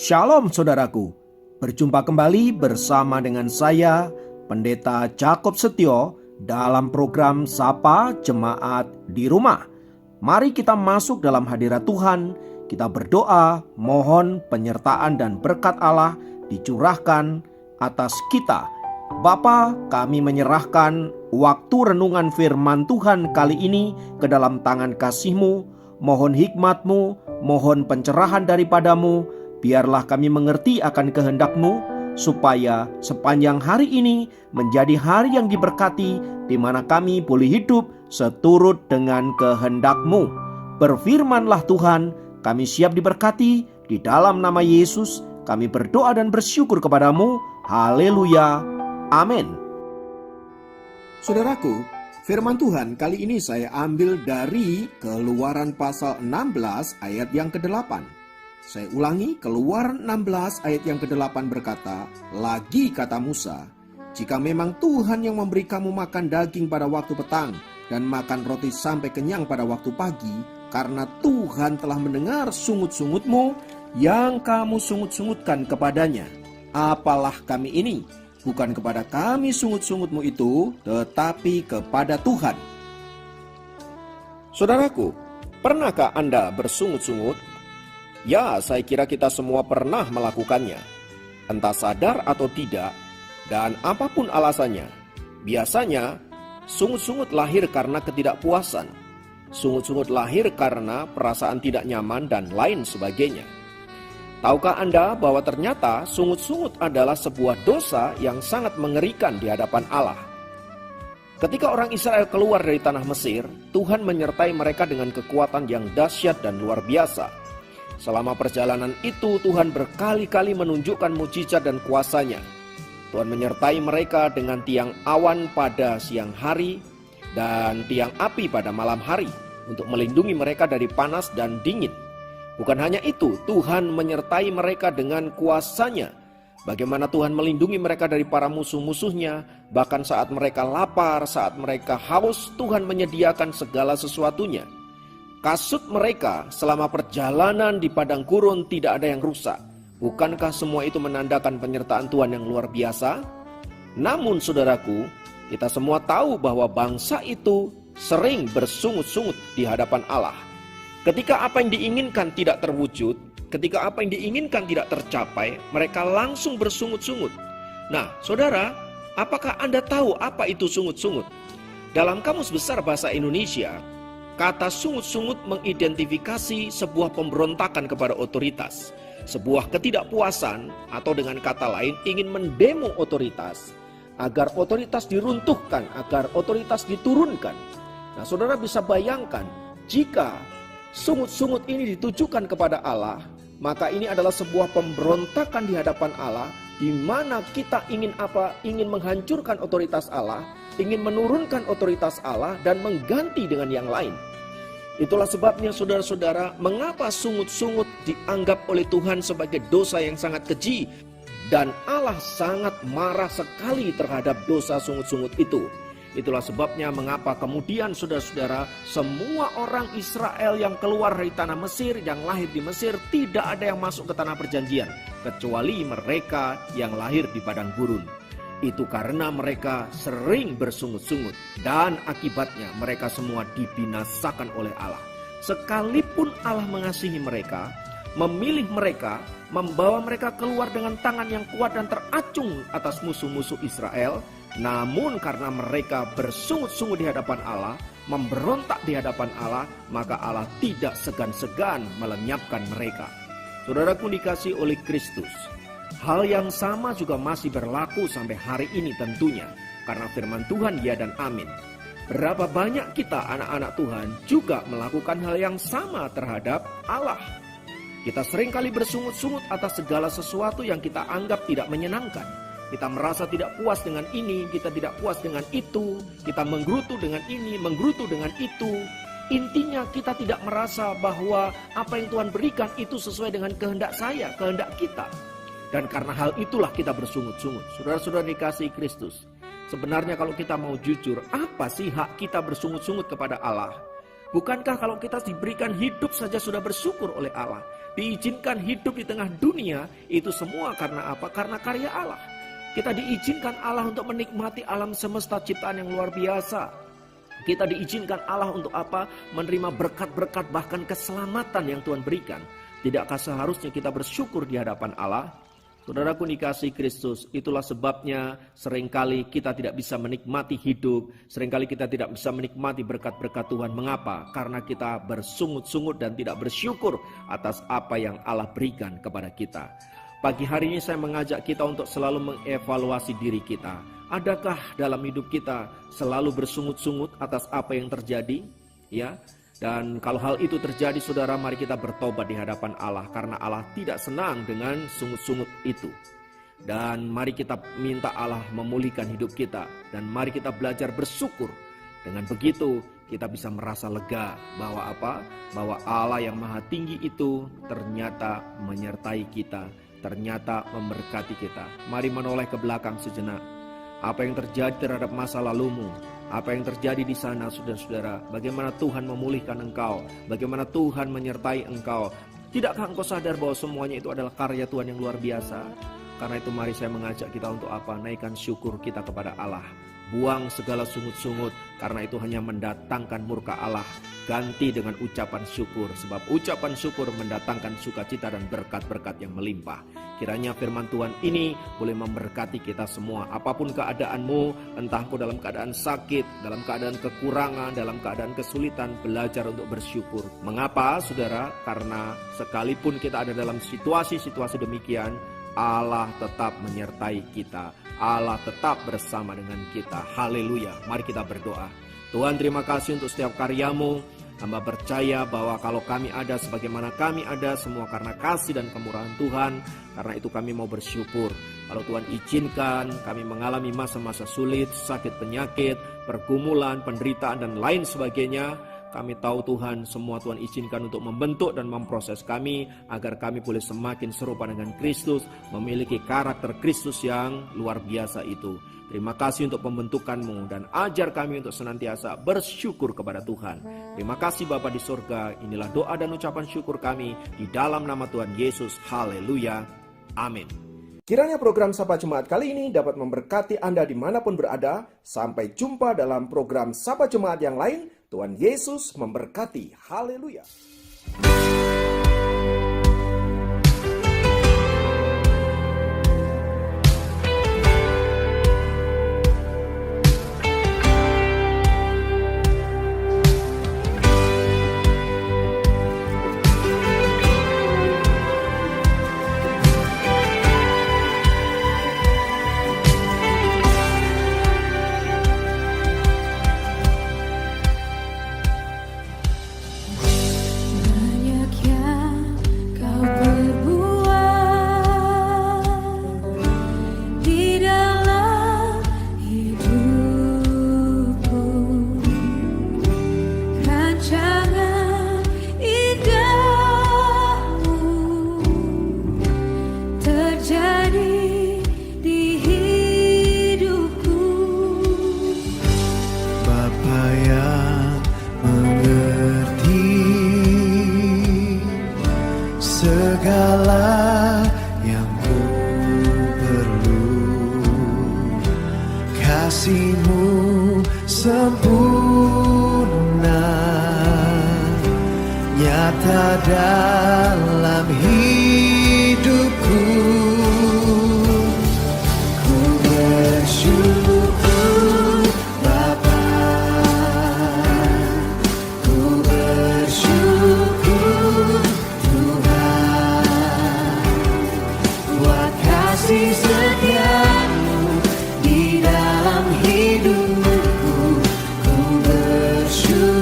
Shalom saudaraku, berjumpa kembali bersama dengan saya Pendeta Jakob Setio dalam program Sapa Jemaat di Rumah. Mari kita masuk dalam hadirat Tuhan, kita berdoa, mohon penyertaan dan berkat Allah dicurahkan atas kita. Bapa, kami menyerahkan waktu renungan firman Tuhan kali ini ke dalam tangan kasih-Mu. Mohon hikmat-Mu, mohon pencerahan daripadamu. Biarlah kami mengerti akan kehendak-Mu, supaya sepanjang hari ini menjadi hari yang diberkati, di mana kami boleh hidup seturut dengan kehendak-Mu. Berfirmanlah Tuhan, kami siap diberkati. Di dalam nama Yesus kami berdoa dan bersyukur kepadamu. Haleluya, amin. Saudaraku, firman Tuhan kali ini saya ambil dari Keluaran pasal 16 ayat yang ke-8. Saya ulangi, Keluaran 16 ayat yang ke-8 berkata, "Lagi kata Musa, jika memang Tuhan yang memberi kamu makan daging pada waktu petang dan makan roti sampai kenyang pada waktu pagi, karena Tuhan telah mendengar sungut-sungutmu yang kamu sungut-sungutkan kepadanya. Apalah kami ini? Bukan kepada kami sungut-sungutmu itu, tetapi kepada Tuhan." Saudaraku, pernahkah Anda bersungut-sungut? Ya, saya kira kita semua pernah melakukannya. Entah sadar atau tidak, dan apapun alasannya. Biasanya, sungut-sungut lahir karena ketidakpuasan. Sungut-sungut lahir karena perasaan tidak nyaman dan lain sebagainya. Tahukah Anda bahwa ternyata sungut-sungut adalah sebuah dosa yang sangat mengerikan di hadapan Allah? Ketika orang Israel keluar dari tanah Mesir, Tuhan menyertai mereka dengan kekuatan yang dahsyat dan luar biasa. Selama perjalanan itu, Tuhan berkali-kali menunjukkan mujizat dan kuasa-Nya. Tuhan menyertai mereka dengan tiang awan pada siang hari dan tiang api pada malam hari untuk melindungi mereka dari panas dan dingin. Bukan hanya itu, Tuhan menyertai mereka dengan kuasa-Nya. Bagaimana Tuhan melindungi mereka dari para musuh-musuhnya, bahkan saat mereka lapar, saat mereka haus, Tuhan menyediakan segala sesuatunya. Kasut mereka selama perjalanan di padang gurun tidak ada yang rusak. Bukankah semua itu menandakan penyertaan Tuhan yang luar biasa? Namun saudaraku, kita semua tahu bahwa bangsa itu sering bersungut-sungut di hadapan Allah. Ketika apa yang diinginkan tidak terwujud, ketika apa yang diinginkan tidak tercapai, mereka langsung bersungut-sungut. Nah, saudara, apakah Anda tahu apa itu sungut-sungut? Dalam Kamus Besar Bahasa Indonesia, kata sungut-sungut mengidentifikasi sebuah pemberontakan kepada otoritas, sebuah ketidakpuasan, atau dengan kata lain ingin mendemo otoritas agar otoritas diruntuhkan, agar otoritas diturunkan. Nah, saudara bisa bayangkan jika sungut-sungut ini ditujukan kepada Allah, maka ini adalah sebuah pemberontakan di hadapan Allah, di mana kita ingin apa? Ingin menghancurkan otoritas Allah, ingin menurunkan otoritas Allah dan mengganti dengan yang lain. Itulah sebabnya saudara-saudara, mengapa sungut-sungut dianggap oleh Tuhan sebagai dosa yang sangat keji, dan Allah sangat marah sekali terhadap dosa sungut-sungut itu. Itulah sebabnya mengapa kemudian saudara-saudara, semua orang Israel yang keluar dari tanah Mesir, yang lahir di Mesir, tidak ada yang masuk ke tanah perjanjian, kecuali mereka yang lahir di padang gurun. Itu karena mereka sering bersungut-sungut, dan akibatnya mereka semua dibinasakan oleh Allah. Sekalipun Allah mengasihi mereka, memilih mereka, membawa mereka keluar dengan tangan yang kuat dan teracung atas musuh-musuh Israel, namun karena mereka bersungut-sungut di hadapan Allah, memberontak di hadapan Allah, maka Allah tidak segan-segan melenyapkan mereka. Saudaraku dikasihi oleh Kristus, hal yang sama juga masih berlaku sampai hari ini tentunya. Karena firman Tuhan ya dan amin. Berapa banyak kita anak-anak Tuhan juga melakukan hal yang sama terhadap Allah. Kita seringkali bersungut-sungut atas segala sesuatu yang kita anggap tidak menyenangkan. Kita merasa tidak puas dengan ini, kita tidak puas dengan itu. Kita menggerutu dengan ini, menggerutu dengan itu. Intinya kita tidak merasa bahwa apa yang Tuhan berikan itu sesuai dengan kehendak saya, kehendak kita. Dan karena hal itulah kita bersungut-sungut. Saudara-saudara dikasihi Kristus, sebenarnya kalau kita mau jujur, apa sih hak kita bersungut-sungut kepada Allah? Bukankah kalau kita diberikan hidup saja sudah bersyukur oleh Allah? diizinkan hidup di tengah dunia, itu semua karena apa? Karena karya Allah. Kita diizinkan Allah untuk menikmati alam semesta ciptaan yang luar biasa. Kita diizinkan Allah untuk apa? Menerima berkat-berkat bahkan keselamatan yang Tuhan berikan. Tidakkah seharusnya kita bersyukur di hadapan Allah? Saudaraku dikasihi Kristus, itulah sebabnya seringkali kita tidak bisa menikmati hidup, seringkali kita tidak bisa menikmati berkat-berkat Tuhan. Mengapa? Karena kita bersungut-sungut dan tidak bersyukur atas apa yang Allah berikan kepada kita. Pagi hari ini saya mengajak kita untuk selalu mengevaluasi diri kita. Adakah dalam hidup kita selalu bersungut-sungut atas apa yang terjadi? Ya. Dan kalau hal itu terjadi, saudara, mari kita bertobat di hadapan Allah. Karena Allah tidak senang dengan sungut-sungut itu. Dan mari kita minta Allah memulihkan hidup kita. Dan mari kita belajar bersyukur. Dengan begitu, kita bisa merasa lega bahwa apa? Bahwa Allah yang maha tinggi itu ternyata menyertai kita. Ternyata memberkati kita. Mari menoleh ke belakang sejenak. Apa yang terjadi terhadap masa lalumu? Apa yang terjadi di sana, saudara-saudara? Bagaimana Tuhan memulihkan engkau? Bagaimana Tuhan menyertai engkau? Tidakkah engkau sadar bahwa semuanya itu adalah karya Tuhan yang luar biasa? Karena itu mari saya mengajak kita untuk apa? Naikkan syukur kita kepada Allah. Buang segala sungut-sungut, karena itu hanya mendatangkan murka Allah. Ganti dengan ucapan syukur, sebab ucapan syukur mendatangkan sukacita dan berkat-berkat yang melimpah. Kiranya firman Tuhan ini boleh memberkati kita semua. Apapun keadaanmu, entah engkau dalam keadaan sakit, dalam keadaan kekurangan, dalam keadaan kesulitan, belajar untuk bersyukur. Mengapa, saudara? Karena sekalipun kita ada dalam situasi-situasi demikian, Allah tetap menyertai kita. Allah tetap bersama dengan kita. Haleluya. Mari kita berdoa. Tuhan, terima kasih untuk setiap karyamu. Hamba percaya bahwa kalau kami ada sebagaimana kami ada, semua karena kasih dan kemurahan Tuhan. Karena itu kami mau bersyukur. Kalau Tuhan izinkan kami mengalami masa-masa sulit, sakit penyakit, pergumulan, penderitaan dan lain sebagainya, kami tahu Tuhan, semua Tuhan izinkan untuk membentuk dan memproses kami agar kami boleh semakin serupa dengan Kristus, memiliki karakter Kristus yang luar biasa itu. Terima kasih untuk pembentukan-Mu dan ajar kami untuk senantiasa bersyukur kepada Tuhan. Terima kasih Bapa di surga, inilah doa dan ucapan syukur kami di dalam nama Tuhan Yesus. Haleluya. Amin. Kiranya program Sapa Jemaat kali ini dapat memberkati Anda dimanapun berada. Sampai jumpa dalam program Sapa Jemaat yang lain. Tuhan Yesus memberkati. Haleluya. Segala yang ku perlu, kasih-Mu sempurna, nyata dalam hidupku. Ku bersyukur Bapa, ku bersyukur kasih setia-Mu di dalam hidupku. Ku bersyukur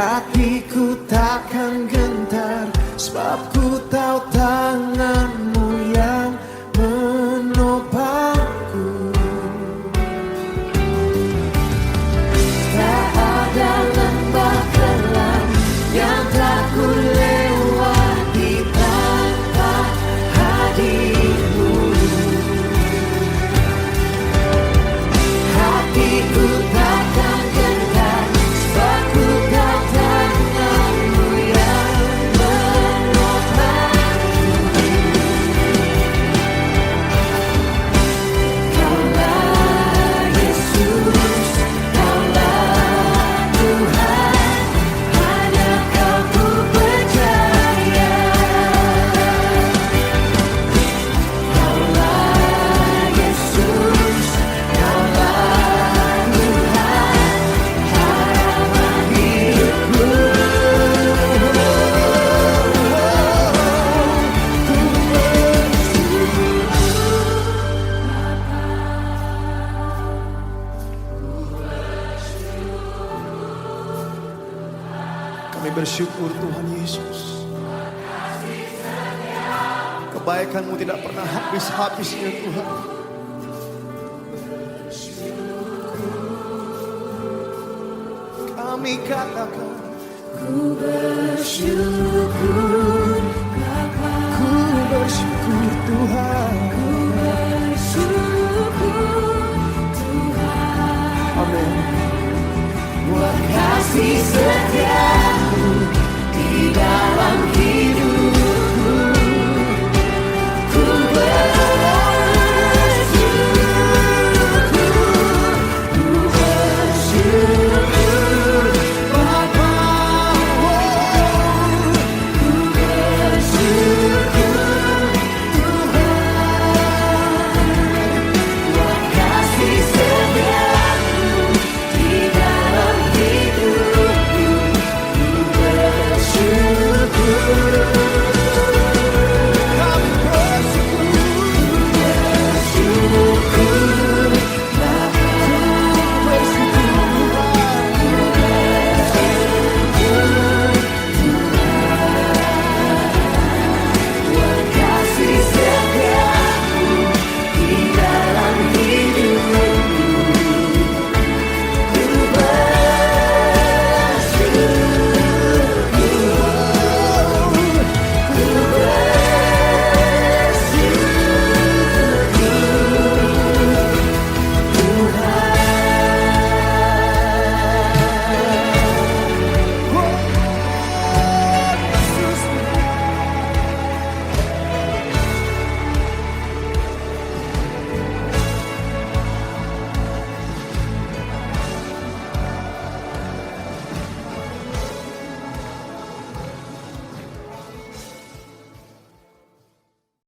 hatiku takkan gentar, sebab ku tahu tangan-Mu yang menopangku. Tak ada lembah kelam yang tak ku lewati tanpa hadir-Mu. Hatiku takkan gentar, sebab ku tahu tangan-Mu yang menopangku. Kaulah Yesus, Kaulah Tuhan, hanya Kau ku percaya. Kaulah Yesus, Kaulah Tuhan, harapan hidupku. Kami bersyukur Tuhan Yesus, kebaikan-Mu tidak pernah habis-habisnya Tuhan. Kami katakan ku bersyukur Bapa, ku bersyukur Tuhan, ku